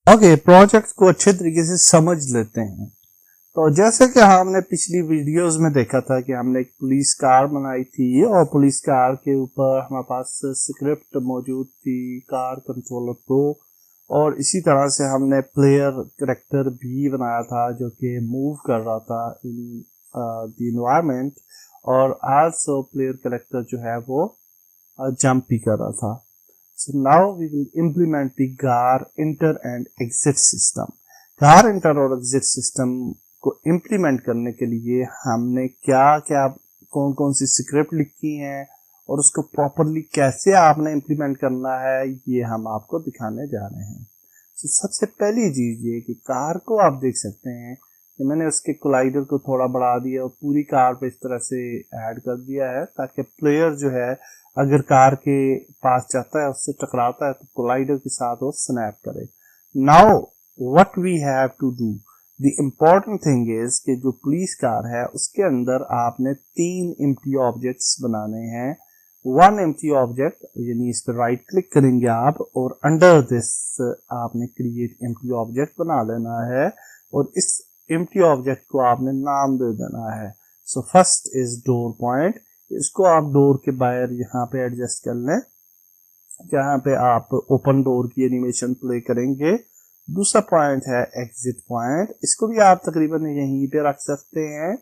Okay, project को अच्छे तरीके से समझ लेते हैं। तो जैसे कि हमने पिछली वीडियोस में देखा था कि हमने एक पुलिस कार बनाई थी और पुलिस कार के ऊपर हमारे पास स्क्रिप्ट मौजूद थी, कार कंट्रोलर प्रो, और इसी तरह से हमने प्लेयर करेक्टर भी बनाया था जो कि मूव कर रहा था इन द एनवायरनमेंट, और आल्सो प्लेयर करेक्टर जो है वो जंप भी कर रहा था। So now we will implement the car enter and exit system. Car inter और एग्जिट सिस्टम को इम्प्लीमेंट करने के लिए हमने क्या क्या कौन कौन सी स्क्रिप्ट लिखी हैं और उसको प्रॉपरली कैसे आपने इम्प्लीमेंट करना है, ये हम आपको दिखाने जा रहे हैं। तो सबसे पहली चीज ये कि कार को आप देख सकते हैं कि मैंने उसके कोलाइडर को थोड़ा बढ़ा दिया और पूरी कार पे इस तरह से ऐड कर दिया है ताकि प्लेयर जो है अगर कार के पास जाता है, उससे टकराता है, तो कोलाइडर के साथ वो स्नैप करे। Now what we have to do, the important thing is कि जो पुलिस कार है उसके अंदर आपने 3 एम्प्टी ऑब्जेक्ट्स बनाने हैं। 1 एम्प्टी ऑब्जेक्ट, यानी इस पर राइट क्लिक करेंगे आप और अंडर दिस आपने क्रिएट एम्प्टी ऑब्जेक्ट बना लेना है और इस एम्प्टी ऑब्जेक्ट को आपने नाम दे देना है। So first is door point, इसको आप डोर के बाहर यहाँ पे एडजस्ट कर लें जहाँ पे आप ओपन डोर की एनिमेशन प्ले करेंगे। दूसरा पॉइंट है एग्जिट पॉइंट, इसको भी आप तकरीबन यहीं पे रख सकते हैं।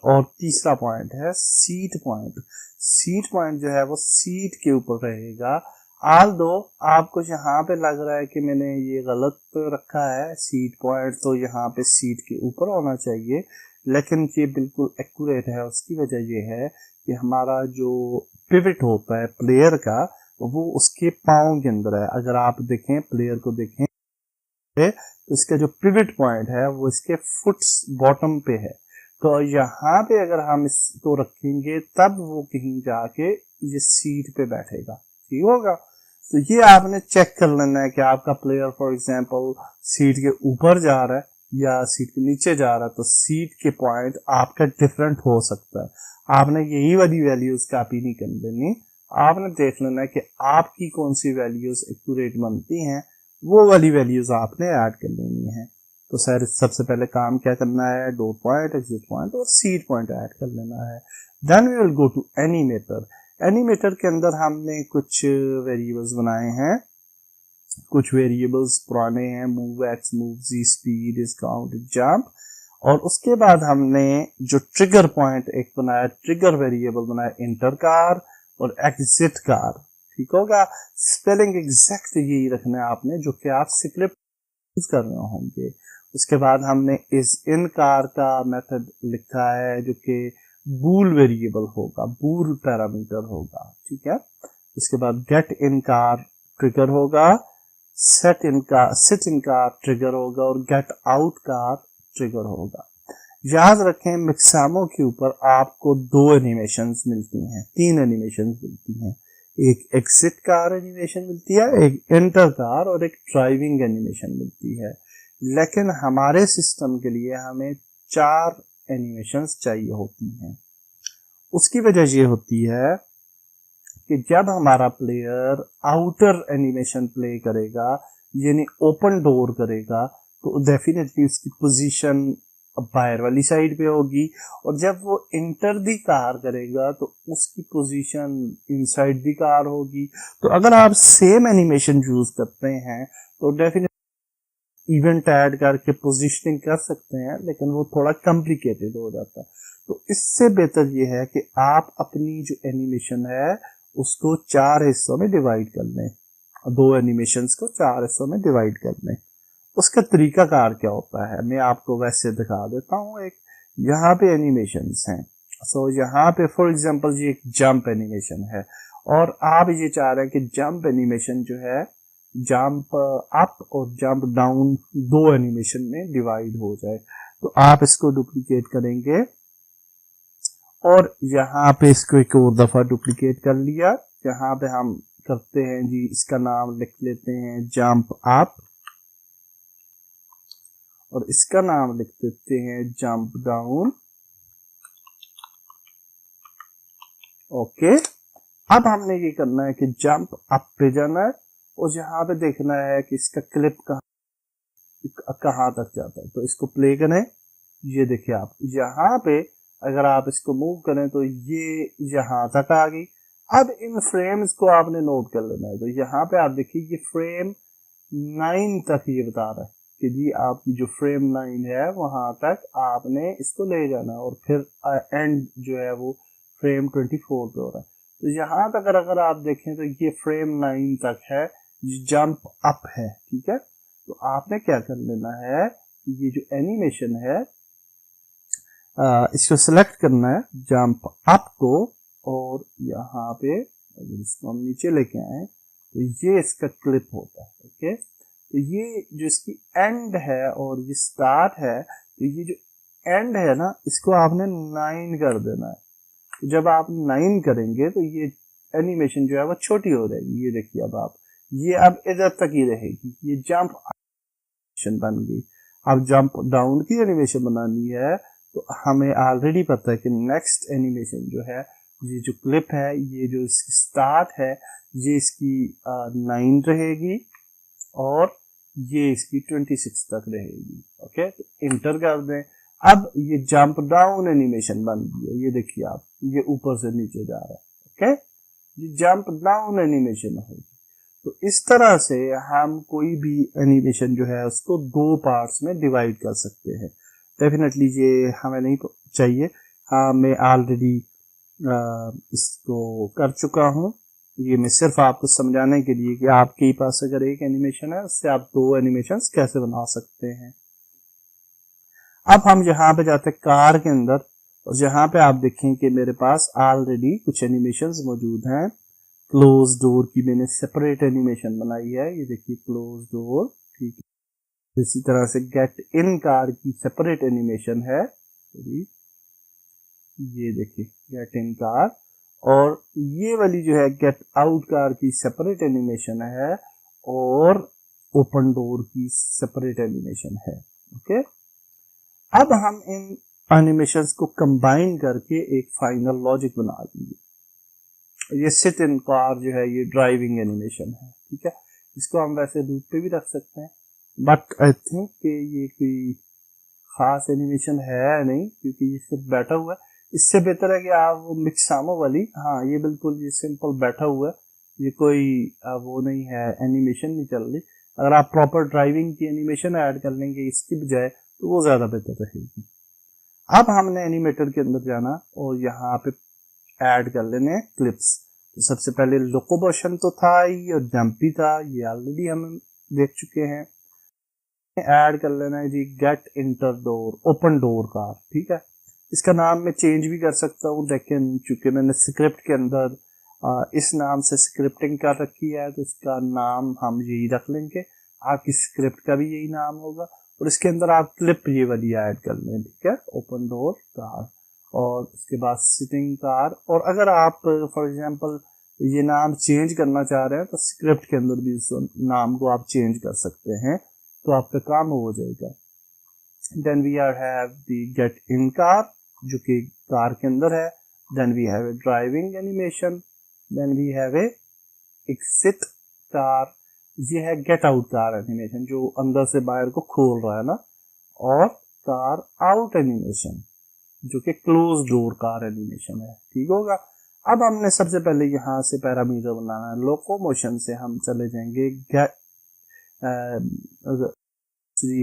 और तीसरा पॉइंट है सीट पॉइंट। सीट पॉइंट जो है वो सीट के ऊपर रहेगा। आल दो आपको यहाँ पे लग रहा है कि मैंने ये गलत रखा है, सीट पॉइंट तो यहाँ पे सीट के ऊपर होना चाहिए, लेकिन ये बिल्कुल एक्यूरेट है। उसकी वजह ये है कि हमारा जो पिवट होता है प्लेयर का वो उसके पाँव के अंदर है। अगर आप देखें, प्लेयर को देखें तो इसका जो पिवट पॉइंट है वो इसके फुट बॉटम पे है। तो यहाँ पे अगर हम इसको रखेंगे तब वो कहीं जाके ये सीट पे बैठेगा, ठीक होगा। तो ये आपने चेक कर लेना है कि आपका प्लेयर फॉर एग्जांपल सीट के ऊपर जा रहा है या सीट के नीचे जा रहा है, तो सीट के पॉइंट आपका डिफरेंट हो सकता है। आपने यही वाली वैल्यूज कॉपी नहीं कर देनी, आपने देख लेना है कि आपकी कौन सी वैल्यूज एक्यूरेट बनती हैं, वो वाली वैल्यूज आपने ऐड कर लेनी है। तो सर सबसे पहले काम क्या करना है, डोर पॉइंट, एग्जिट पॉइंट और सीट पॉइंट ऐड कर लेना है। Then we will go to animator. Animator के अंदर हमने कुछ वेरिएबल्स बनाए हैं, कुछ वेरिएबल्स पुराने हैं, मूव एक्स, मूव जी, स्पीड, डिस्काउंट, जंप, और उसके बाद हमने जो ट्रिगर पॉइंट एक बनाया, ट्रिगर वेरिएबल बनाया इंटर कार और एग्जिट कार, ठीक होगा। स्पेलिंग एग्जैक्ट यही रखना है आपने जो कि आप स्क्रिप्ट यूज कर रहे होंगे। उसके बाद हमने इस इन कार का मेथड लिखा है जो कि बूल वेरिएबल होगा, बूल पैरामीटर होगा, ठीक है। उसके बाद गेट इन कार ट्रिगर होगा, सिट इन कार ट्रिगर होगा और गेट आउट कार ट्रिगर होगा। याद रखें मिक्सामो के ऊपर आपको 2 एनिमेशंस मिलती हैं, 3 एनिमेशंस मिलती हैं। एक एग्जिट कार एनिमेशन मिलती है, एक एंटर कार और एक ड्राइविंग एनिमेशन मिलती है। लेकिन हमारे सिस्टम के लिए हमें 4 एनिमेशंस चाहिए होती हैं। उसकी वजह ये होती है कि जब हमारा प्लेयर आउटर एनिमेशन प्ले करेगा, यानी ओपन डोर करेगा, तो डेफिनेटली उसकी पोजीशन बाहर वाली साइड पे होगी, और जब वो इंटर दी कार करेगा तो उसकी पोजीशन इनसाइड दी कार होगी। तो अगर आप सेम एनिमेशन यूज करते हैं तो डेफिनेटली इवेंट ऐड करके पोजीशनिंग कर सकते हैं, लेकिन वो थोड़ा कॉम्प्लिकेटेड हो जाता है। तो इससे बेहतर ये है कि आप अपनी जो एनिमेशन है उसको 4 हिस्सों में डिवाइड कर लें, 2 एनिमेशंस को 4 हिस्सों में डिवाइड कर लें। उसका तरीकाकार क्या होता है मैं आपको वैसे दिखा देता हूँ। एक यहाँ पे एनिमेशंस हैं, सो यहाँ पे फॉर एग्जांपल ये एक जंप एनिमेशन है और आप ये चाह रहे हैं कि जंप एनिमेशन जो है जंप अप और जंप डाउन 2 एनिमेशन में डिवाइड हो जाए। तो आप इसको डुप्लीकेट करेंगे और यहाँ पे इसको एक और दफा डुप्लीकेट कर लिया। यहाँ पे हम करते हैं जी, इसका नाम लिख लेते हैं जंप अप और इसका नाम लिख देते हैं जंप डाउन। ओके, अब हमने ये करना है कि जंप अप पे जाना है और यहाँ पे देखना है कि इसका क्लिप कहाँ कहाँ तक जाता है। तो इसको प्ले करें, ये देखिए आप यहाँ पे अगर आप इसको मूव करें तो ये यहाँ तक आ गई। अब इन फ्रेम्स को आपने नोट कर लेना है। तो यहाँ पे आप देखिए ये फ्रेम 9 तक ये बता रहा है कि जी आपकी जो फ्रेम 9 है वहां तक आपने इसको ले जाना है, और फिर एंड जो है वो फ्रेम 24 पे हो रहा है। तो यहाँ तक अगर आप देखें तो ये फ्रेम 9 तक है, ये जंप अप है, ठीक है। तो आपने क्या कर लेना है, ये जो एनिमेशन है इसको सिलेक्ट करना है, जंप अप को, और यहाँ पे अगर इसको हम नीचे लेके आए तो ये इसका क्लिप होता है, ओके। तो ये जो इसकी एंड है और ये स्टार्ट है, तो ये जो एंड है ना इसको आपने 9 कर देना है। तो जब आप 9 करेंगे तो ये एनिमेशन जो है वो छोटी हो जाएगी। ये देखिए अब आप ये अब इधर तक ही रहेगी, ये जंप एनिमेशन बन गई। अब जंप डाउन की एनिमेशन बनानी है तो हमें ऑलरेडी पता है कि नेक्स्ट एनिमेशन जो है, ये जो क्लिप है, ये जो इसकी स्टार्ट है, ये इसकी 9 रहेगी और ये इसकी 26 तक रहेगी, ओके। तो इंटर कर दें। अब ये जंप डाउन एनिमेशन बन गई है, ये देखिए आप, ये ऊपर से नीचे जा रहा है, ओके। ये जंप डाउन एनिमेशन होगी। तो इस तरह से हम कोई भी एनिमेशन जो है उसको 2 पार्ट्स में डिवाइड कर सकते हैं। डेफिनेटली ये हमें नहीं चाहिए, हाँ मैं ऑलरेडी इसको कर चुका हूँ। ये मैं सिर्फ आपको समझाने के लिए कि आपके पास अगर एक एनिमेशन है उससे आप 2 एनिमेशंस कैसे बना सकते हैं। अब हम यहाँ पे जाते हैं कार के अंदर, और जहाँ पे आप देखें कि मेरे पास ऑलरेडी कुछ एनिमेशंस मौजूद हैं। क्लोज डोर की मैंने सेपरेट एनिमेशन बनाई है, ये देखिए क्लोज डोर, ठीक है। इसी तरह से गेट इन कार की सेपरेट एनिमेशन है, ये देखिए गेट इन कार, और ये वाली जो है गेट आउट कार की सेपरेट एनिमेशन है, और ओपन डोर की सेपरेट एनिमेशन है, ओके। अब हम इन एनिमेशंस को कंबाइन करके एक फाइनल लॉजिक बना लेंगे। ये सिट इन कार जो है ये ड्राइविंग एनिमेशन है, ठीक है। इसको हम वैसे रूट पे भी रख सकते हैं, बट आई थिंक कि ये कोई खास एनिमेशन है नहीं, क्योंकि ये सिर्फ बैठा हुआ है। इससे बेहतर है कि आप वो मिक्सामो वाली, हाँ ये बिल्कुल ये सिंपल बैठा हुआ है, ये कोई वो नहीं है, एनिमेशन नहीं चल रही। अगर आप प्रॉपर ड्राइविंग की एनिमेशन ऐड कर लेंगे इसकी बजाय तो वो ज्यादा बेहतर रहेगी। अब हमने एनिमेटर के अंदर जाना और यहाँ पे ऐड कर लेने क्लिप्स। तो सबसे पहले लोकोमोशन तो था ही और जंप भी था, ये ऑलरेडी हम देख चुके हैं। ऐड कर लेना है जी get enter door, open door car, ठीक है। इसका नाम मैं चेंज भी कर सकता हूँ, लेकिन चूंकि मैंने स्क्रिप्ट के अंदर इस नाम से स्क्रिप्टिंग कर रखी है तो इसका नाम हम यही रख लेंगे। आपकी स्क्रिप्ट का भी यही नाम होगा, और इसके अंदर आप क्लिप ये वाली ऐड कर लें, ठीक है, ओपन डोर कार, और उसके बाद सिटिंग कार। और अगर आप फॉर एग्जांपल ये नाम चेंज करना चाह रहे हैं तो स्क्रिप्ट के अंदर भी उस नाम को आप चेंज कर सकते हैं, तो आपका काम हो जाएगा। Then we are have the get in car जो कि कार के अंदर है, then we have a driving animation, then we have a exit car, ये है गेट आउट कार एनिमेशन जो अंदर से बाहर को खोल रहा है ना, और कार आउट एनिमेशन जो कि क्लोज डोर कार एनिमेशन है, ठीक होगा। अब हमने सबसे पहले यहाँ से पैरामीटर बनाना है। लोकोमोशन से हम चले जाएंगे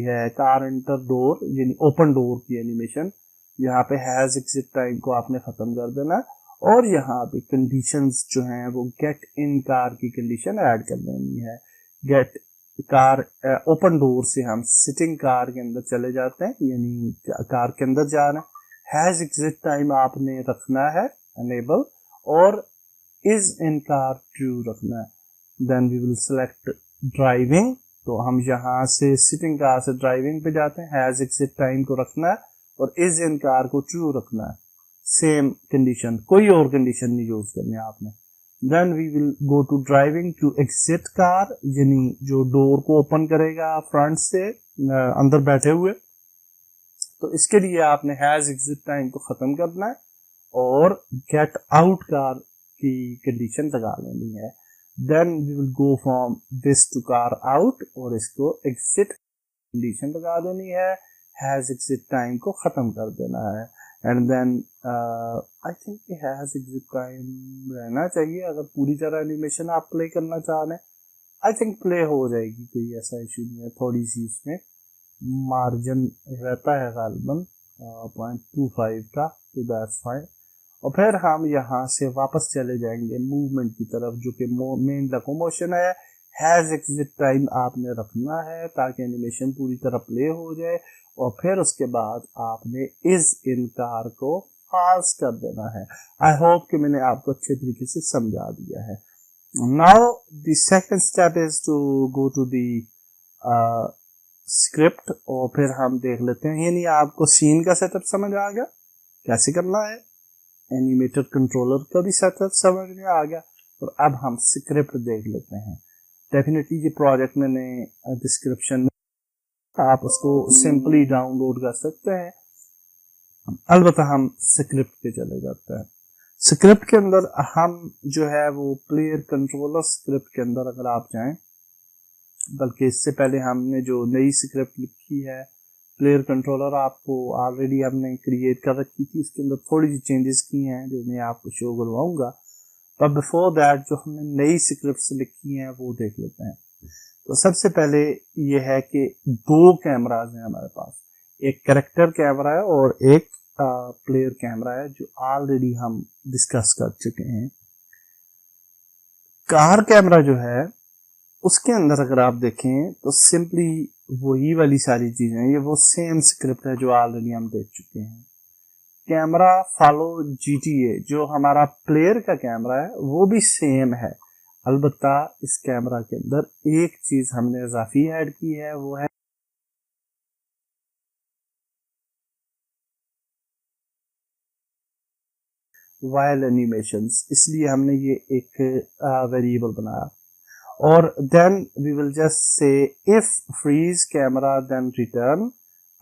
है कार इंटर डोर यानी ओपन डोर की एनिमेशन, यहाँ पे हैज एग्जिट टाइम को आपने खत्म कर देना, और यहाँ पे कंडीशंस जो हैं वो गेट इन कार की कंडीशन ऐड कर देनी है। गेट कार ओपन डोर से हम सिटिंग कार के अंदर चले जाते हैं, यानी कार के अंदर जा रहे हैं। हैज एग्जिट टाइम आपने रखना है एनेबल, और इज इन कार ट्रू रखना है। Then we will select driving, तो हम यहाँ से सिटिंग कार से ड्राइविंग पे जाते हैं। हैज एग्जिट टाइम को रखना है और इज इन कार को ट्रू रखना है। सेम कंडीशन, कोई और कंडीशन नहीं यूज करनी है आपने। Then we will go to driving to exit car, यानी जो डोर को ओपन करेगा फ्रंट से अंदर बैठे हुए, तो इसके लिए आपने हैज एग्जिट टाइम को खत्म करना है और गेट आउट कार की कंडीशन लगा लेनी है। Then we will go from this to car out, और इसको एग्जिट कंडीशन लगा देनी है, हैज एग्जिट टाइम को ख़त्म कर देना है, and then I think has exit time रहना चाहिए। अगर पूरी तरह एनिमेशन आप प्ले करना चाह रहे हैं, आई थिंक प्ले हो जाएगी, कोई ऐसा इशू नहीं है। थोड़ी सी उसमें मार्जिन रहता है गालिबन 0.25 का, तो दैट्स फाइन। और फिर हम यहाँ से वापस चले जाएंगे मूवमेंट की तरफ, जो कि मेन लोकोमोशन है। हैज एग्जिट टाइम आपने रखना है ताकि एनिमेशन पूरी तरह प्ले हो जाए, और फिर उसके बाद आपने इज इन कार को पास कर देना है। आई होप कि मैंने आपको अच्छे तरीके से समझा दिया है। Now the second step is to go to the script, और फिर हम देख लेते हैं, यानी आपको सीन का सेटअप समझ आ गया कैसे करना है, एनिमेटर कंट्रोलर का भी सेटअप समझ में आ गया, और अब हम स्क्रिप्ट देख लेते हैं। डेफिनेटली ये प्रोजेक्ट मैंने डिस्क्रिप्शन में, आप उसको सिंपली डाउनलोड कर सकते हैं। अलबत्ता हम स्क्रिप्ट पे चले जाते हैं। स्क्रिप्ट के अंदर हम जो है वो प्लेयर कंट्रोलर स्क्रिप्ट के अंदर अगर आप जाएं, बल्कि इससे पहले हमने जो नई स्क्रिप्ट लिखी है प्लेयर कंट्रोलर, आपको ऑलरेडी हमने क्रिएट कर रखी थी, उसके अंदर थोड़ी सी चेंजेस की हैं जो मैं आपको शो करवाऊंगा। पर बिफोर दैट जो हमने नई स्क्रिप्ट्स लिखी हैं वो देख लेते हैं। तो सबसे पहले ये है कि दो कैमराज हैं हमारे पास, एक कैरेक्टर कैमरा है और एक प्लेयर कैमरा है, जो ऑलरेडी हम डिस्कस कर चुके हैं। कार कैमरा जो है उसके अंदर अगर आप देखें तो सिंपली वही वाली सारी चीजें, ये वो सेम स्क्रिप्ट है जो ऑलरेडी हम देख चुके हैं। कैमरा फॉलो GTA जो हमारा प्लेयर का कैमरा है वो भी सेम है, अलबत्ता इस कैमरा के अंदर एक चीज हमने इजाफी ऐड की है, वो है वाइल एनिमेशंस, इसलिए हमने ये एक वेरिएबल बनाया। और then we will just say if freeze camera then return,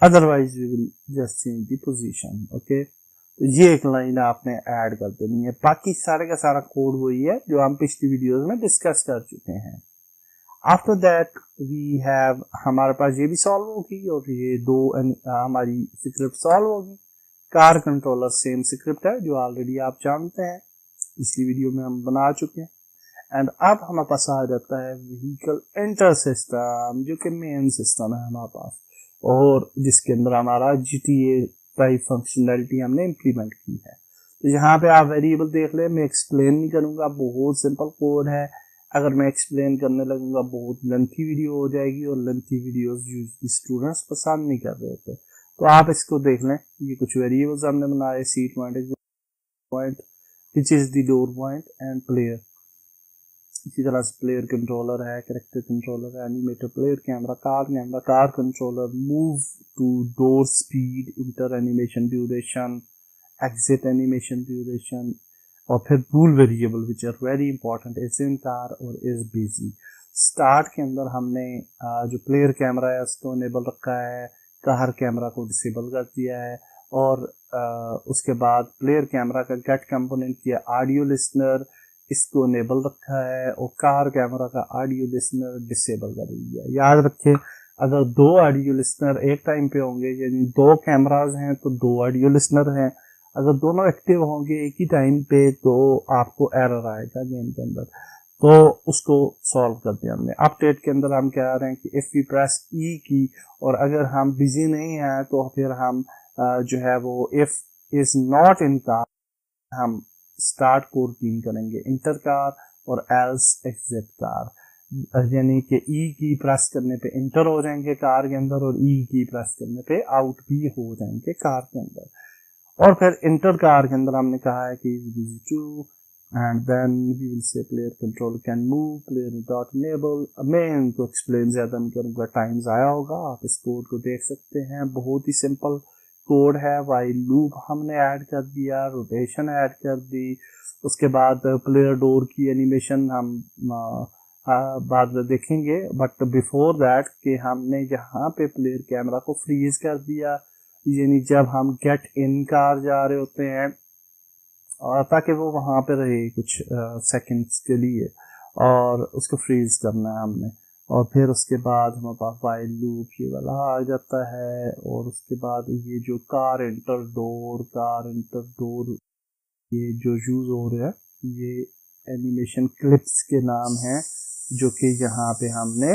otherwise we will just change the position. Okay, तो ये एक लाइन आपने ऐड कर देनी है। बाकी सारे का सारा कोड वही है जो हम पिछली वीडियोस में डिस्कस कर चुके हैं। आफ्टर दैट वी हैव, हमारे पास ये भी सॉल्व होगी और ये दो हमारी स्क्रिप्ट सॉल्व होगी। कार कंट्रोलर सेम स्क्रिप्ट है जो ऑलरेडी आप जानते हैं, पिछली वीडियो में हम बना चुके हैं। एंड अब हमारे पास आ जाता है व्हीकल एंटर सिस्टम, जो कि मेन सिस्टम है हमारे पास, और जिसके अंदर हमारा GTA टाइप फंक्शनैलिटी हमने इम्प्लीमेंट की है। तो यहाँ पे आप वेरिएबल देख लें, मैं एक्सप्लेन नहीं करूँगा, बहुत सिंपल कोड है। अगर मैं एक्सप्लेन करने लगूंगा बहुत लेंथी वीडियो हो जाएगी, और लेंथी वीडियोस यूजुअली स्टूडेंट्स पसंद नहीं कर रहे होते। तो आप इसको देख लें, ये कुछ वेरिएबल्स हमने बनाए, seat point which is the door point and player. इसी तरह से प्लेयर कंट्रोलर है, कैरेक्टर कंट्रोलर है, animator, player camera, car controller, move to door speed, enter animation duration, exit animation duration, और फिर rule variable which are very important, is in car और is busy. Start के अंदर हमने जो player camera है उसको इनेबल रखा है, कार कैमरा को डिसेबल कर दिया है, और उसके बाद प्लेयर कैमरा का गेट कंपोनेंट किया ऑडियो लिसनर, इसको इनेबल रखा है, और कार कैमरा का ऑडियो लिसनर डिसेबल कर दिया। याद रखें, अगर दो ऑडियो लिसनर एक टाइम पे होंगे, यानी दो कैमराज हैं तो दो ऑडियो लिसनर हैं, अगर दोनों एक्टिव होंगे एक ही टाइम पे तो आपको एरर आएगा गेम के अंदर। तो उसको सॉल्व कर दिया हमने। अपडेट के अंदर हम कह रहे हैं कि इफ वी प्रेस ई की, और अगर हम बिजी नहीं हैं तो फिर हम जो है वो if is not in car, हम स्टार्ट को रूटीन करेंगे इंटर कार और एल्स एग्जिट कार, यानी कि ई की प्रेस करने पे इंटर हो जाएंगे कार के अंदर, और ई की प्रेस करने पे आउट भी हो जाएंगे कार के अंदर। और फिर इंटर कार के अंदर हमने कहा है कि is busy to, and then we will say player control can move, player dot enable. मैं इनको एक्सप्लेन ज्यादा नहीं करूंगा, टाइम ज़ाया होगा, आप इस कोड को देख सकते हैं, बहुत ही सिंपल कोड है। वाइल लूप हमने ऐड कर दिया, रोटेशन ऐड कर दी, उसके बाद प्लेयर डोर की एनिमेशन हम बाद में देखेंगे, बट बिफोर दैट कि हमने यहाँ पे प्लेयर कैमरा को फ्रीज कर दिया, यानी जब हम गेट इन कार जा रहे होते हैं ताकि वो वहाँ पे रहे कुछ सेकंड्स के लिए, और उसको फ्रीज करना है हमने। और फिर उसके बाद हमारे पास वाइल लूप ये वाला आ जाता है। और उसके बाद ये जो कार एंटर डोर ये जो यूज हो रहा है ये एनिमेशन क्लिप्स के नाम है, जो कि यहाँ पे हमने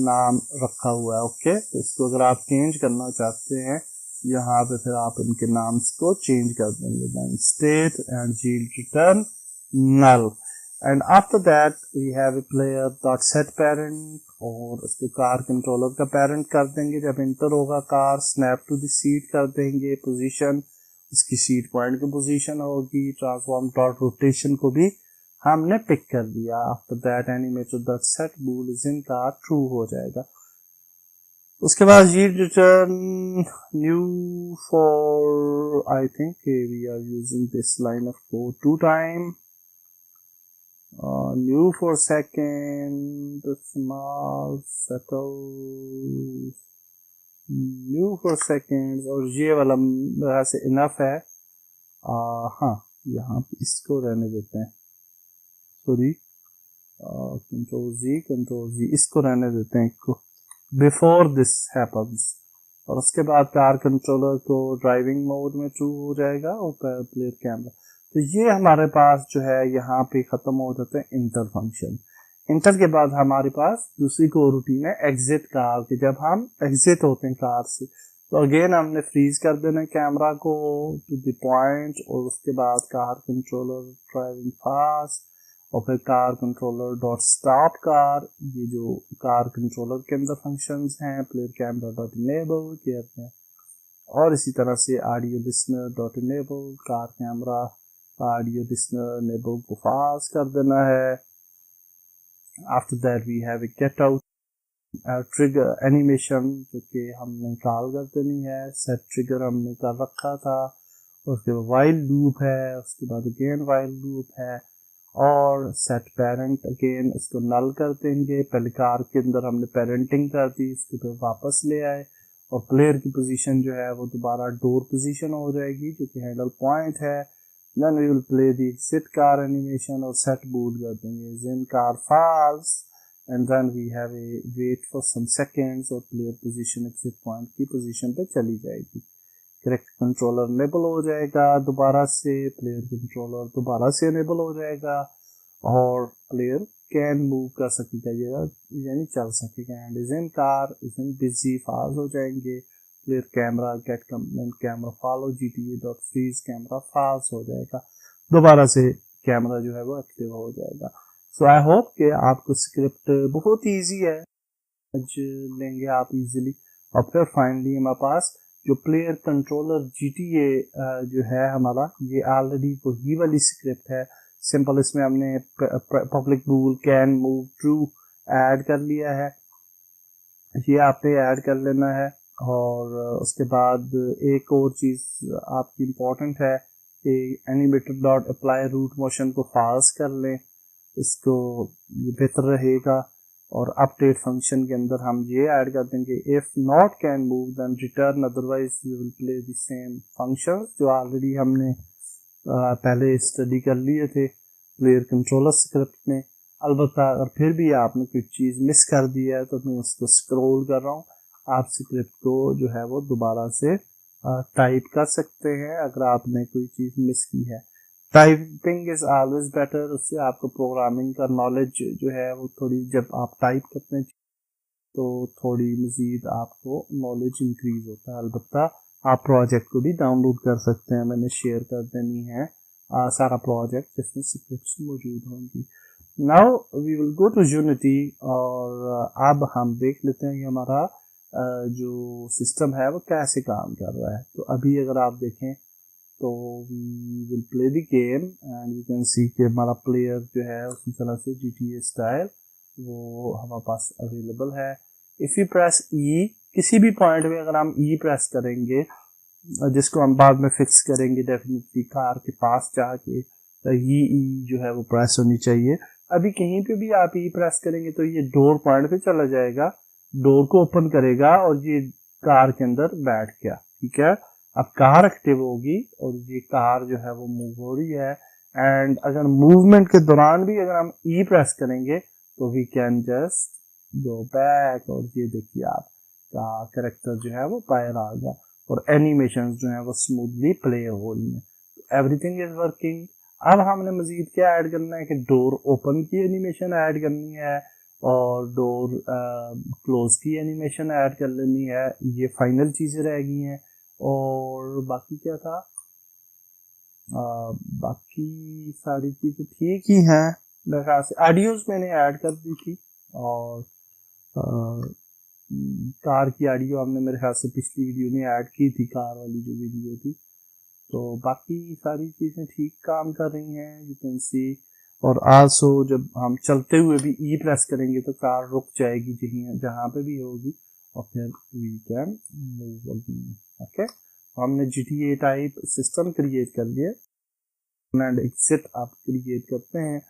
नाम रखा हुआ है। ओके, तो इसको अगर आप चेंज करना चाहते हैं यहाँ पे फिर आप इनके नाम्स को चेंज कर देंगे। Then state and yield return null and after that we have a player dot set parent, और उसको कार कंट्रोलर का पेरेंट कर देंगे। जब इंटर होगा car snap to the seat कर देंगे, पोजीशन उसकी सीट पॉइंट की पोजीशन होगी। ट्रांसफॉर्म डॉट रोटेशन को भी हमने पिक कर दिया। After that animated dot set bool is in car true हो जाएगा। उसके बाद yield return new for I think we are using this line of code 2 times. New for second, small settle, new for seconds, और ये वाला मेरा से enough है। हाँ, यहाँ इसको रहने देते हैं, सॉरी, कंट्रोल जी इसको रहने देते हैं इसको बिफोर दिस हैपन्स। और उसके बाद कार कंट्रोलर को ड्राइविंग मोड में ट्रू हो जाएगा और प्लेयर कैमरा। तो ये हमारे पास जो है यहाँ पे खत्म हो जाते हैं इंटर फंक्शन। इंटर के बाद हमारे पास दूसरी को रूटीन है एग्जिट कार की। जब हम एग्जिट होते हैं कार से तो अगेन हमने फ्रीज कर देना कैमरा को टू द पॉइंट, और उसके बाद कार कंट्रोलर ड्राइविंग फास्ट, और फिर car controller dot stop car, ये जो कार कंट्रोलर के अंदर फंक्शंस हैं, प्लेयर कैमरा डॉट इनेबल कहते हैं। और इसी तरह से audio listener dot enable, car camera audio listener enable को फास्ट कर देना है। After that we have a get out trigger animation, जो कि हमने निकाल कर देनी है। सेट ट्रिगर हमने कर रखा था। उसके बाद वाइल लूप है, उसके बाद अगेन वाइल लूप है, और सेट पेरेंट अगेन इसको नल कर देंगे। पहले कार के अंदर हमने पेरेंटिंग कर दी, इसको फिर वापस ले आए, और प्लेयर की पोजीशन जो है वो दोबारा डोर पोजीशन हो जाएगी जो कि हैंडल पॉइंट है। Then we will play the exit car animation और सेट बूट कर देंगे जिन car false, and then we have a wait for some seconds, और प्लेयर पोजीशन एग्जिट पॉइंट की पोजीशन पे चली जाएगी। करेक्ट कंट्रोलर इनेबल हो जाएगा दोबारा से, प्लेयर कंट्रोलर दोबारा से इनेबल हो जाएगा, और प्लेयर कैन मूव कर सकेगा यानी चल सकेगा। And is in car is in busy fast हो जाएंगे। Player camera get complaint camera follow gta.freeze camera fast हो जाएगा, दोबारा से कैमरा जो है वो एक्टिव हो जाएगा। सो आई होप कि आपको स्क्रिप्ट बहुत ईजी है, समझ लेंगे आप इजीली। और फिर फाइनली हमारे पास जो प्लेयर कंट्रोलर GTA जो है हमारा, ये ऑलरेडी वही वाली स्क्रिप्ट है। सिंपल इसमें हमने public rule can move true add कर लिया है, ये आपने ऐड कर लेना है। और उसके बाद एक और चीज़ आपकी इम्पोर्टेंट है कि animated dot apply root motion को फास्ट कर लें, इसको ये बेहतर रहेगा। और अपडेट फंक्शन के अंदर हम ये ऐड कर देंगे if not can move then return, otherwise we will play the same function जो ऑलरेडी हमने पहले स्टडी कर लिए थे प्लेयर कंट्रोलर स्क्रिप्ट में। अलबत्ता अगर फिर भी आपने कोई चीज़ मिस कर दी है तो मैं उसको स्क्रॉल कर रहा हूँ, आप स्क्रिप्ट को जो है वो दोबारा से टाइप कर सकते हैं अगर आपने कोई चीज़ मिस की है। टाइपिंग इज़ ऑलवेज बेटर, उससे आपको प्रोग्रामिंग का नॉलेज जो है वो थोड़ी, जब आप टाइप करते हैं तो थोड़ी मज़ीद आपको नॉलेज इंक्रीज होता है। अलबत्ता आप प्रोजेक्ट को भी डाउनलोड कर सकते हैं, मैंने शेयर कर देनी है सारा प्रोजेक्ट जिसमें स्क्रिप्ट्स मौजूद होंगी। Now we will go to Unity, और अब हम देख लेते हैं कि हमारा जो सिस्टम है वो कैसे काम कर रहा है। तो अभी अगर आप देखें तो we will play the game and you can see कि हमारा प्लेयर जो है उसी तरह से GTA स्टाइल वो हमारे पास अवेलेबल है। इफ़ यू प्रेस E, किसी भी पॉइंट में अगर हम E प्रेस करेंगे, जिसको हम बाद में फिक्स करेंगे डेफिनेटली कार के पास जाके, तो ये E जो है वो प्रेस होनी चाहिए। अभी कहीं पे भी आप E प्रेस करेंगे तो ये डोर पॉइंट पे चला जाएगा, डोर को ओपन करेगा और ये कार के अंदर बैठ गया। ठीक है, अब कार एक्टिव होगी और ये कार जो है वो मूव हो रही है। एंड अगर मूवमेंट के दौरान भी अगर हम E प्रेस करेंगे तो we can just go back और ये देखिए आप का करेक्टर जो है वो बाहर आ गया और एनिमेशन जो है वो स्मूथली प्ले हो रही है। Everything is working. अब हमने मजीद क्या ऐड करना है कि डोर ओपन की एनिमेशन ऐड करनी है और डोर क्लोज की एनिमेशन ऐड कर लेनी है। ये फाइनल चीजें रह गई हैं और बाकी क्या था, बाकी सारी चीजें ठीक ही हैं मेरे ख्याल से। ऑडियोज मैंने ऐड कर दी थी और कार की ऑडियो हमने मेरे ख्याल से पिछली वीडियो में ऐड की थी, कार वाली जो वीडियो थी। तो बाकी सारी चीज़ें ठीक काम कर रही हैं, यू कैन सी। और आल्सो जब हम चलते हुए भी ई प्रेस करेंगे तो कार रुक जाएगी जहाँ पे भी होगी और फिर we can move again. Okay, हमने GTA टाइप सिस्टम क्रिएट कर लिया एंड एग्जिट आप क्रिएट करते हैं,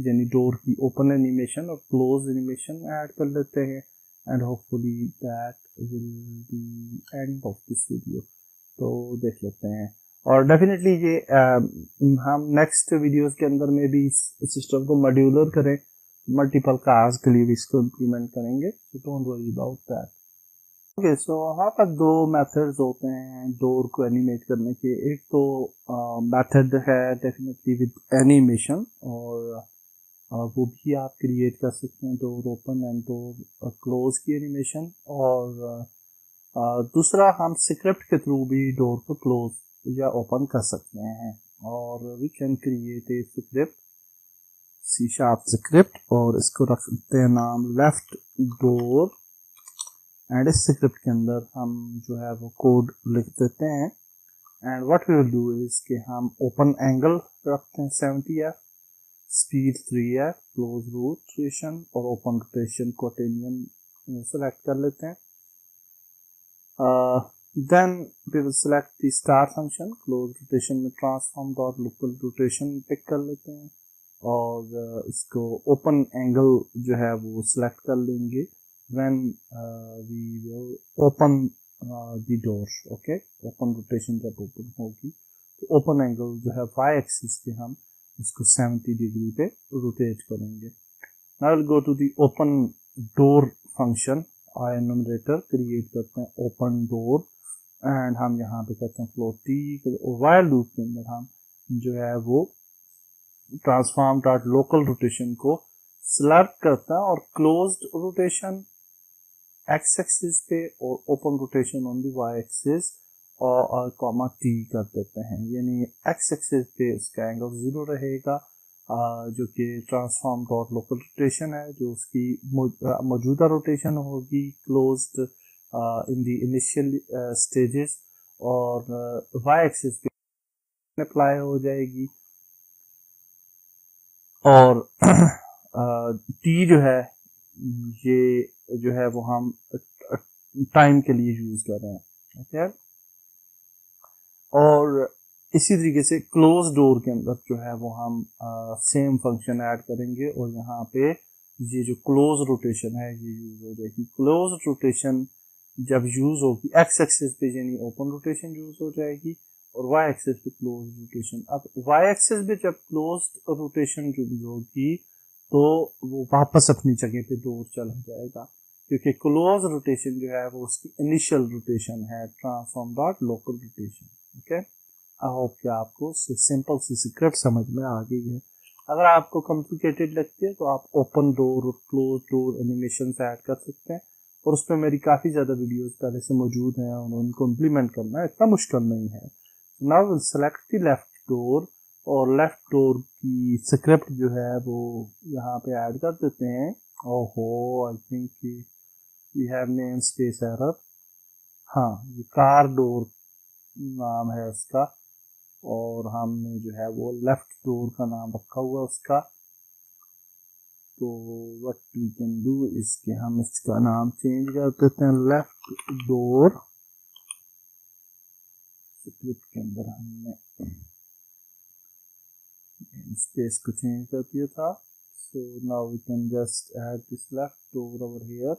यानी डोर की ओपन एनिमेशन और क्लोज एनिमेशन ऐड कर लेते हैं and hopefully that will be end of this video. तो देख लेते हैं और डेफिनेटली ये हम नेक्स्ट वीडियोस के अंदर में भी इस सिस्टम को मॉड्यूलर करें, मल्टीपल कार्स के लिए भी इसको इम्प्लीमेंट करेंगे, so don't worry about that. Okay, so हमारे पास दो मेथड्स होते हैं डोर को एनिमेट करने के। एक तो मेथड है डेफिनेटली विद एनिमेशन और वो भी आप क्रिएट कर सकते हैं, door open and door close की एनिमेशन। और दूसरा हम स्क्रिप्ट के थ्रू भी डोर को क्लोज या ओपन कर सकते हैं और we can create a script, C# script, और इसको रख सकते हैं नाम लेफ्ट डोर। एंड इस स्क्रिप्ट के अंदर हम जो है वो कोड लिख देते हैं and what we will do is कि हम ओपन एंगल रखते हैं 70F, speed 3F, close rotation और ओपन रोटेशन को अटेनियन सेलेक्ट कर लेते हैं। Then we will select the star function, close rotation में transform dot local rotation pick कर लेते हैं और इसको open angle जो है वो select कर लेंगे when we will open the door। okay, open rotation जब open होगी तो open angle जो है y axis पे हम इसको 70 डिग्री पे rotate करेंगे। Now we'll go to the open door function, एनुमरेटर create करते हैं ओपन डोर एंड हम यहाँ पे कहते हैं फ्लोट टी। वाइल लूप के अंदर हम जो है वो ट्रांसफॉर्म डॉट लोकल रोटेशन को सिलेक्ट करते हैं और क्लोज्ड रोटेशन एक्स एक्सिस पे और open rotation on the Y axis और कॉमा टी कर देते हैं, यानी एक्स एक्सिस पे इसका एंगल 0 रहेगा जो कि ट्रांसफॉर्म डॉट लोकल रोटेशन है, जो उसकी मौजूदा रोटेशन होगी closed in the initial stages, और वाई एक्सिस पे अप्लाई हो जाएगी। और टी जो है ये जो है वो हम टाइम के लिए यूज कर रहे हैं। ओके, और इसी तरीके से क्लोज डोर के अंदर जो है वो हम सेम फंक्शन ऐड करेंगे और यहाँ पे ये जो क्लोज रोटेशन है ये यूज हो जाएगी। क्लोज रोटेशन जब यूज होगी एक्स एक्सिस पे यानी ओपन रोटेशन यूज हो जाएगी और वाई एक्सिस पे क्लोज रोटेशन। अब वाई एक्सिस पे जब क्लोज रोटेशन यूज होगी तो वो वापस अपनी जगह पे डोर चला जाएगा, क्योंकि क्लोज रोटेशन जो है वो उसकी इनिशियल रोटेशन है, transform dot local rotation. Okay, I hope कि आपको सिंपल सी स्क्रिप्ट समझ में आ गई है। अगर आपको कॉम्प्लिकेटेड लगती है तो आप ओपन डोर और क्लोज डोर एनिमेशन ऐड कर सकते हैं और उस पर मेरी काफ़ी ज़्यादा वीडियोस पहले से मौजूद हैं और उनको इम्प्लीमेंट करना इतना मुश्किल नहीं है। Now will select the left door और लेफ्ट डोर की स्क्रिप्ट जो है वो यहाँ पे ऐड कर देते हैं। ओहो, I think we have namespace error. हाँ, ये कार डोर नाम है इसका और हमने जो है वो लेफ्ट डोर का नाम रखा हुआ उसका। तो व्हाट वी कैन डू इसके हम इसका नाम चेंज कर देते हैं लेफ्ट डोर। स्क्रिप्ट के अंदर हमने स्पेस को चेंज कर दिया था, so now we can just add this left door over here.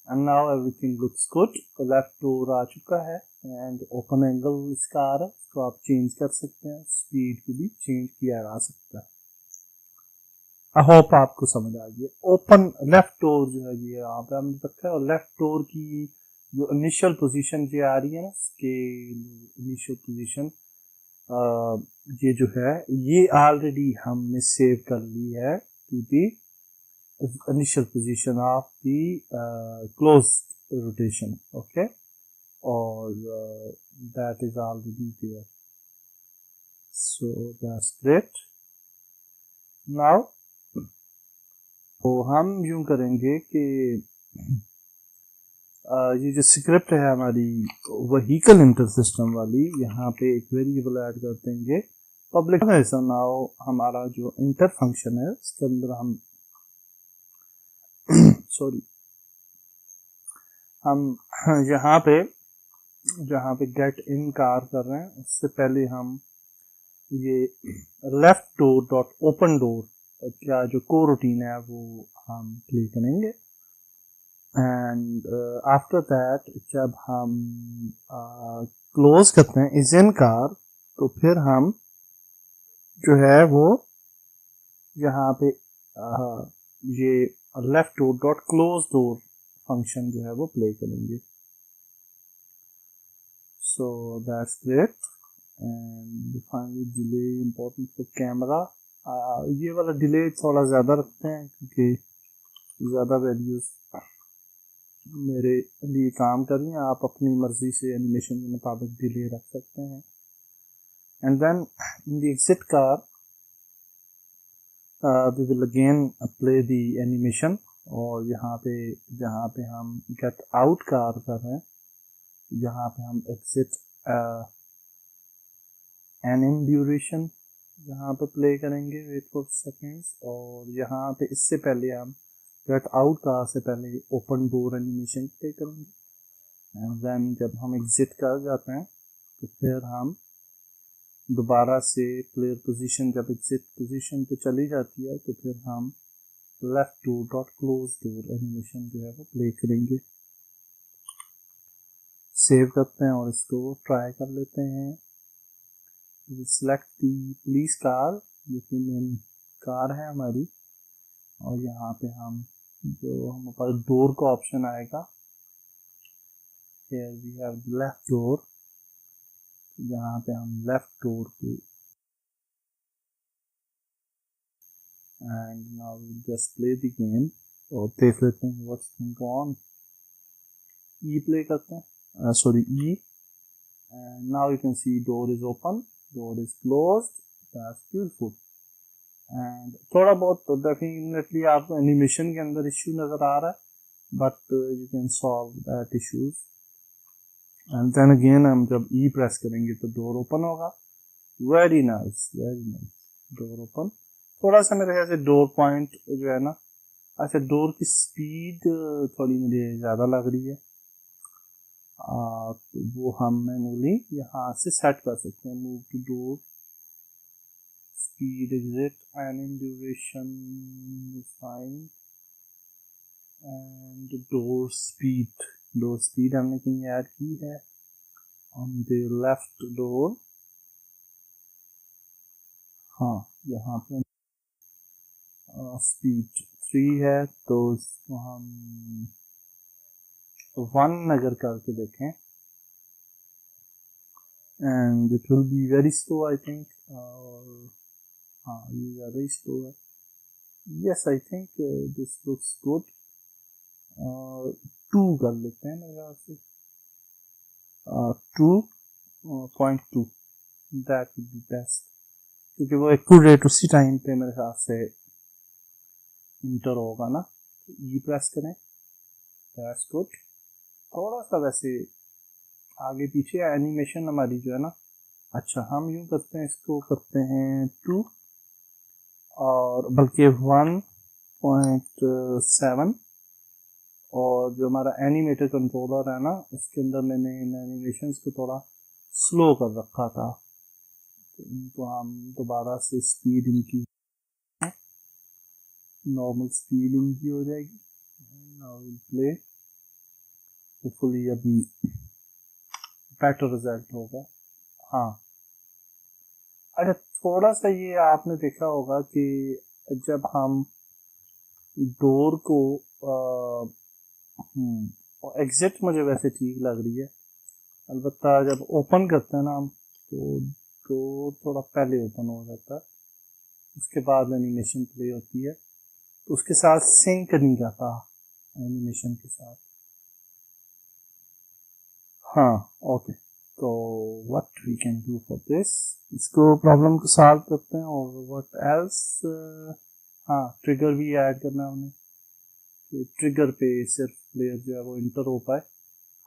And now everything looks good. तो लेफ्ट डोर आ चुका है एंड ओपन एंगल इसका आ रहा है, तो आप चेंज कर सकते हैं, स्पीड को भी चेंज किया जा सकता है। आई होप आपको समझ आ गया। ओपन लेफ्ट डोर जो है ये यहाँ पे हमने रखा है, और लेफ्ट डोर की जो इनिशियल पोजीशन जो आ रही है ना, स्केल इनिशियल पोजीशन, ये जो है ये ऑलरेडी हमने सेव कर ली है to the initial position of the closed rotation, okay, or that is already there, so that's great. Now तो हम यूं करेंगे कि ये जो स्क्रिप्ट है हमारी व्हीकल इंटर सिस्टम वाली, यहाँ पे एक वेरिएबल ऐड कर देंगे पब्लिक। ऐसा नाउ हमारा जो इंटर फंक्शन है उसके अंदर हम सॉरी हम यहाँ पे जहाँ पे गेट इन कार कर रहे हैं उससे पहले हम ये left door dot open door क्या जो को रूटीन है वो हम प्ले करेंगे। एंड आफ्टर दैट जब हम क्लोज करते हैं इज इन कार, तो फिर हम जो है वो यहाँ पे ये left door dot close door function जो है वो प्ले करेंगे। So that's great. And finally delay important for camera, ये वाला डिले थोड़ा ज़्यादा रखते हैं क्योंकि ज़्यादा वैल्यूज मेरे लिए काम कर रही हैं। आप अपनी मर्जी से एनिमेशन के मुताबिक डिले रख सकते हैं। And then in the exit car we will again play the animation, और यहाँ पे जहाँ पे हम get out कार कर रहे हैं यहाँ पे हम exit anim duration यहाँ पे प्ले करेंगे, wait for seconds, और यहाँ पे इससे पहले हम get out कार से पहले open door animation प्ले करेंगे। एंड देन जब हम exit कर जाते हैं तो फिर हम दोबारा से प्लेयर पोजीशन जब एग्जिट पोजीशन पे चली जाती है तो फिर हम left door dot close door animation जो है वो प्ले करेंगे। सेव करते हैं और इसको ट्राई कर लेते हैं। सिलेक्ट दी पुलिस कार जो कि मेन कार है हमारी, और यहाँ पे हम जो हमारे पास डोर का ऑप्शन आएगा, here we have left door, यहाँ पे हम लेफ्ट डोर पे and now we just play the game और देख लेते हैं what's going on. E play करते हैं, sorry E, and now you can see door is open, door is closed, that's beautiful. And थोड़ा बहुत तो डेफिनेटली आपको एनिमेशन के अंदर इश्यू नजर आ रहा है, but you can solve that issues. And then again हम जब ई प्रेस करेंगे तो डोर ओपन होगा। Very nice, very nice, door open. थोड़ा सा मेरे ख्याल से डोर पॉइंट जो है ना, अच्छा डोर की स्पीड थोड़ी मुझे ज़्यादा लग रही है, तो वो हम मैनुअली यहाँ से सेट कर सकते हैं। Move to door speed, exit, anim duration is fine, and door speed, door speed हमने कहीं ऐड की है ऑन द लेफ्ट डोर। हाँ, यहाँ पे स्पीड 3 है, तो इसको हम 1 अगर करके देखें, and it will be very slow I think. और हाँ, ये ज़्यादा ही स्लो है। Yes, I think this looks good. 2 कर लेते हैं मेरे ख्याल से, 2.2, दैट वुड बी बेस्ट, क्योंकि वो एक्यूरेट उसी टाइम पे मेरे ख्याल से इंटर होगा ना। ई प्रेस करें, दैट्स गुड। थोड़ा सा वैसे आगे पीछे एनिमेशन हमारी जो है ना, अच्छा हम यूँ करते हैं, इसको करते हैं 2 और बल्कि 1.7, और जो हमारा एनिमेटर कंट्रोलर है ना उसके अंदर मैंने इन एनिमेशंस को थोड़ा स्लो कर रखा था, तो इनको हम दोबारा से स्पीड इनकी नॉर्मल स्पीड इनकी हो जाएगी। नाउ विल प्ले, होपफुली अभी बेटर रिजल्ट होगा। हाँ, अच्छा थोड़ा सा ये आपने देखा होगा कि जब हम डोर को एग्जिट मुझे वैसे ठीक लग रही है, अलबत्ता जब ओपन करते हैं ना हम तो डोर थोड़ा पहले ओपन हो जाता है, उसके बाद एनिमेशन प्ले होती है, तो उसके साथ सिंक नहीं करता एनिमेशन के साथ। हाँ ओके, तो what we can do for this, इसको प्रॉब्लम को सॉल्व करते हैं। और व्हाट एल्स, हाँ ट्रिगर भी ऐड करना है हमें, ट्रिगर पे सिर्फ प्लेयर जो है वो इंटर हो पाए,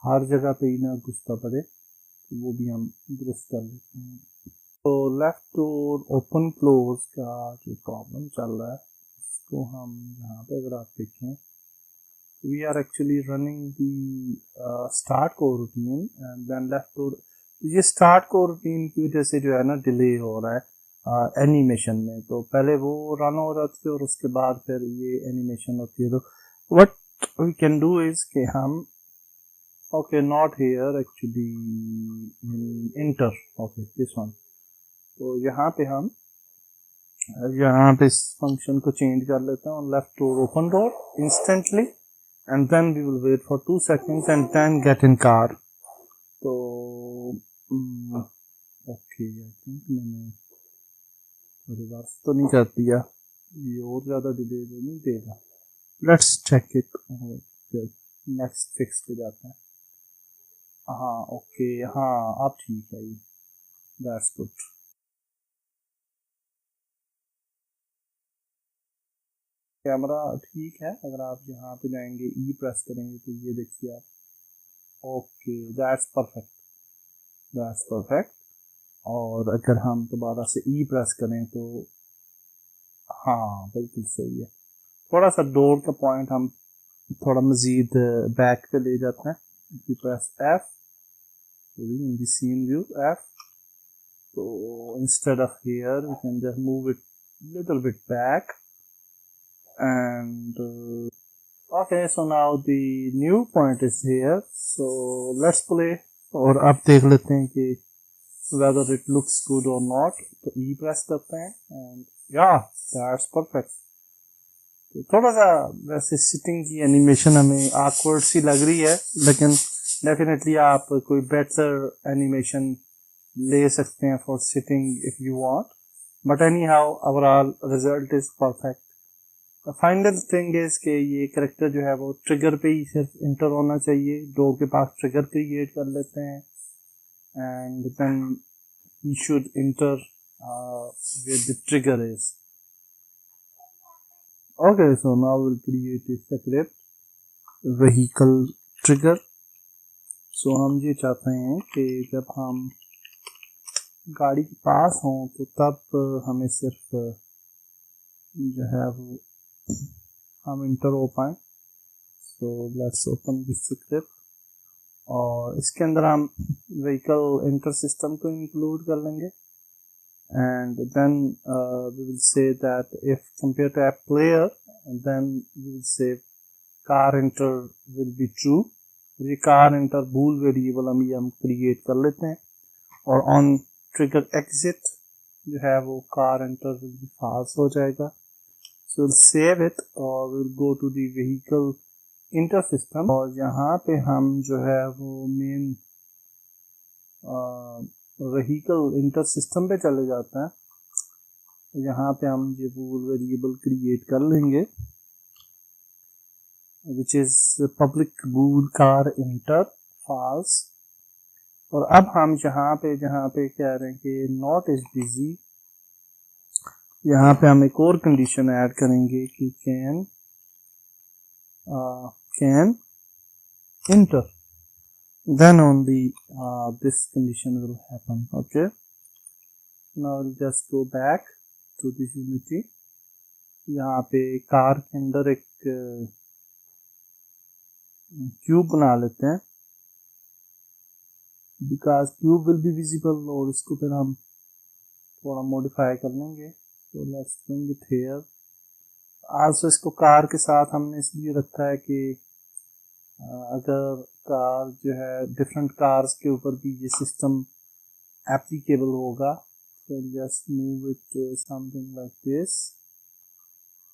हर जगह पे ही ना घुसता पड़े, तो वो भी हम दुरुस्त कर लेते हैं। तो लेफ्ट डोर ओपन क्लोज का जो प्रॉब्लम चल रहा है, इसको हम यहाँ पे अगर आप देखें, we are actually running the start core routine and then left door, ये start core routine की वजह से जो है ना डिले हो रहा है एनिमेशन में, तो पहले वो रन हो जाती है और उसके बाद फिर ये एनिमेशन होती है। तो what we can do is कि हम okay not here actually enter okay this one, तो यहाँ पे हम इस फंक्शन को चेंज कर लेते हैं और left door open door instantly and then we will wait for 2 seconds and then get in car। तो ओके आई थिंक मैंने रिवर्स तो नहीं कर दिया, ये और ज़्यादा डिले तो नहीं देगा। Let's check it, next fix पे जाते हैं। हाँ ओके, हाँ अब ठीक है ये, दैट्स गुड। कैमरा ठीक है, अगर आप यहाँ पे जाएंगे ई प्रेस करेंगे तो ये देखिए आप, okay that's perfect, that's perfect. और अगर हम दोबारा से ई प्रेस करें तो हाँ बिल्कुल सही है। थोड़ा सा डोर का पॉइंट हम थोड़ा मजीद बैक पे ले जाते हैं, press F in the scene view F, तो instead of here we can just move it little bit back and okay, so now the new point is here, so let's play और अब देख लेते हैं कि whether it looks good or not, तो E press करते हैं and yeah that's perfect। तो थोड़ा सा वैसे सिटिंग की एनिमेशन हमें awkward सी लग रही है, लेकिन डेफिनेटली आप कोई बेटर एनिमेशन ले सकते हैं for sitting if you want, but any how overall result is perfect. Final thing is कि ये करेक्टर जो है वो ट्रिगर पे ही सिर्फ इंटर होना चाहिए, डोर के पास ट्रिगर क्रिएट कर लेते हैं and then he should enter where the trigger is। Okay, so now we'll create a separate vehicle trigger। so हम ये चाहते हैं कि जब हम गाड़ी के पास हों तो तब हमें सिर्फ जो है वो हम इंटर हो पाए। So let's open this script और इसके अंदर हम व्हीकल इंटर सिस्टम को इंक्लूड कर लेंगे and then we will say that if compare to app player then we will say car enter will be true. ये कार इंटर बूल वेरिएबल हम create कर लेते हैं और ऑन ट्रिगर एग्जिट जो है वो car enter will be false हो जाएगा। So we'll save it और we'll go to the vehicle inter system और यहाँ पे हम जो है वो मेन vehicle inter system पे चले जाते हैं। यहाँ पे हम ये bool वेरिएबल क्रिएट कर लेंगे which is public bool car inter false। और अब हम जहाँ पे कह रहे हैं कि not is busy, यहाँ पे हम एक और कंडीशन ऐड करेंगे कि can enter, then only this condition will happen. Okay, now will just go back to this Unity. यहाँ पे कार के अंदर एक क्यूब बना लेते हैं because cube will be visible, और इसको फिर हम थोड़ा मॉडिफाई कर लेंगे। So let's bring it here। आज इसको कार के साथ हमने इसलिए रखा है कि अगर कार जो है डिफरेंट कार्स के ऊपर भी ये सिस्टम एप्लीकेबल होगा, तो just move it something like this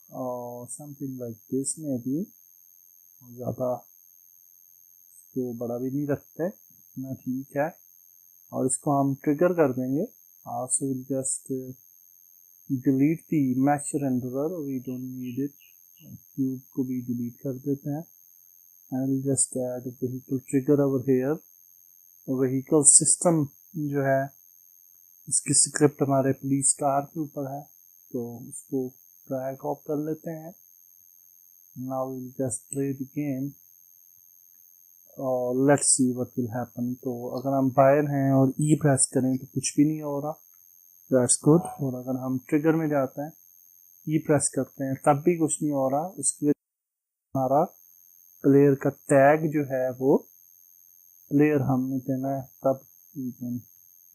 और समथिंग लाइक दिस में भी ज़्यादा तो बड़ा भी नहीं रखते, इतना ठीक है। और इसको हम ट्रिगर कर देंगे। So will just delete the mesh renderer, we don't need it. Cube को भी डिलीट कर देते हैं। And will just add vehicle trigger over here. Vehicle system जो है उसकी स्क्रिप्ट हमारे पुलिस कार के ऊपर है, तो उसको ड्रैग ऑफ कर लेते हैं। Now will just play the game और let's see what will happen. तो अगर हम बायर हैं और ई प्रेस करें तो कुछ भी नहीं हो रहा, दैट्स गुड। और अगर हम ट्रिगर में जाते हैं, ई प्रेस करते हैं, तब भी कुछ नहीं हो रहा। उसके हमारा प्लेयर का टैग जो है वो प्लेयर हमने देना है, तब we can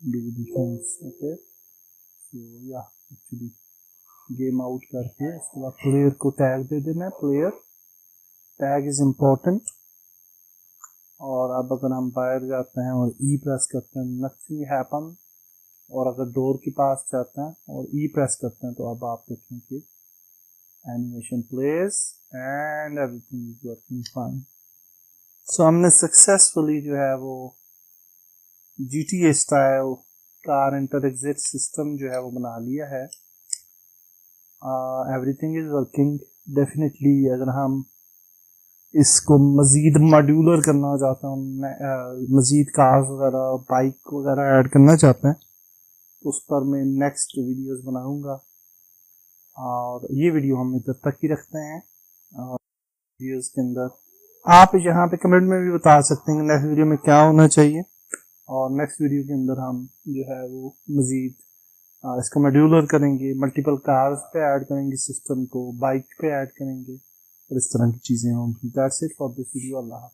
do the things. Okay, so या एक्चुअली गेम आउट करके उसके बाद प्लेयर को टैग दे देना है। Player tag is important. और अब अगर हम बाहर जाते हैं और ई प्रेस करते हैं, नथिंग हैपन। और अगर डोर के पास जाते हैं और ई प्रेस करते हैं, तो अब आप देखें कि animation place and everything is working fine. So हमने सक्सेसफुली जो है वो GTA style car enter exit system जो है वो बना लिया है। Everything is working definitely. अगर हम इसको मज़ीद मॉड्यूलर करना चाहते हैं, मज़ीद कार्स वगैरह बाइक वगैरह ऐड करना चाहते हैं, तो उस पर मैं नेक्स्ट वीडियोस बनाऊंगा। और ये वीडियो हम इधर तक ही रखते हैं। और वीडियोस के अंदर आप यहाँ पे कमेंट में भी बता सकते हैं नेक्स्ट वीडियो में क्या होना चाहिए। और नेक्स्ट वीडियो के अंदर हम जो है वो मज़ीद इसको मॉड्यूलर करेंगे, मल्टीपल कार्स पे ऐड करेंगे सिस्टम को, बाइक पे ऐड करेंगे और इस तरह की चीज़ें होंगी। That's it for this video. Allah.